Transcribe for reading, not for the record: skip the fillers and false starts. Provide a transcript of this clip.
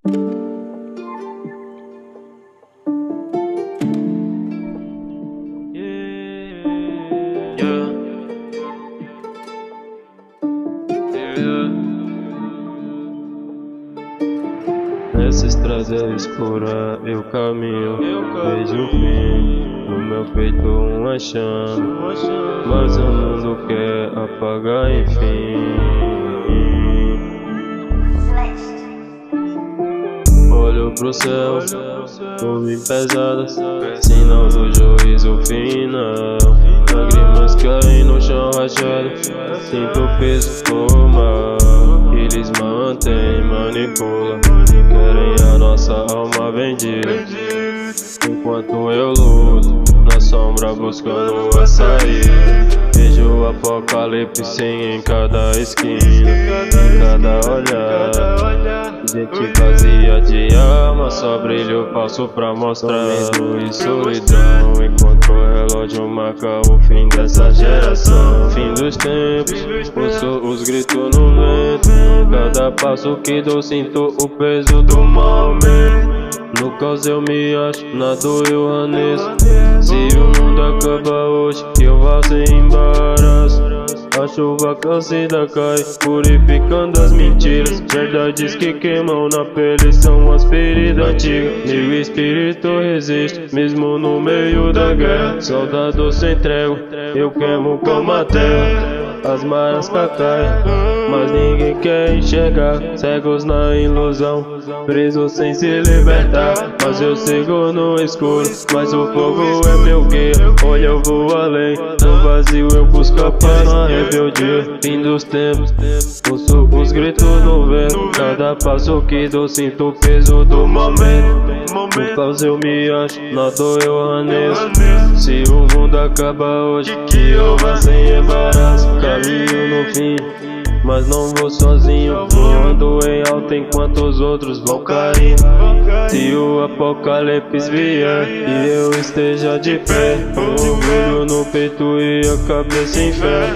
Nessa estrada escura eu caminho, vejo o fim, no meu peito uma chama, mas o mundo quer apagar enfim. Olho pro céu, nuvem pesada, sinal do juízo final. Lágrimas caem no chão rachado, sinto o peso do mal. Eles mantêm, manipulam, querem a nossa alma vendida. Enquanto eu luto, na sombra buscando a saída. Vejo o apocalipse em cada esquina, em cada olhar. Gente vazia de alma, só brilho falso pra mostrar medo e solidão. Enquanto o relógio marca o fim dessa geração, fim dos tempos, ouço os gritos no vento. Cada passo que dou sinto o peso do momento. No caos eu me acho, na dor eu raneço. Se o mundo acaba hoje, eu vou sem embaraço. A chuva crescida cai, purificando as mentiras. Verdades que queimam na pele são as feridas antigas. Meu espírito resiste, mesmo no meio da guerra. Soldado sem trégua, eu queimo como a terra. As marés caem, mas ninguém quer enxergar. Cegos na ilusão, presos sem se libertar. Mas eu sigo no escuro, mas o fogo é meu guia. Olha, eu vou além, no vazio eu busco a paz na rebeldia. Fim dos tempos, ouço os gritos no vento. Cada passo que dou sinto o peso do momento. No caos eu me acho, na dor eu raneço. Se o mundo acaba hoje, que eu vá sem embaraço. Caminho no fim, mas não vou sozinho. Voando em alta enquanto os outros vão caindo. Se o apocalipse vier e eu esteja de pé, orgulho no peito e a cabeça em fé.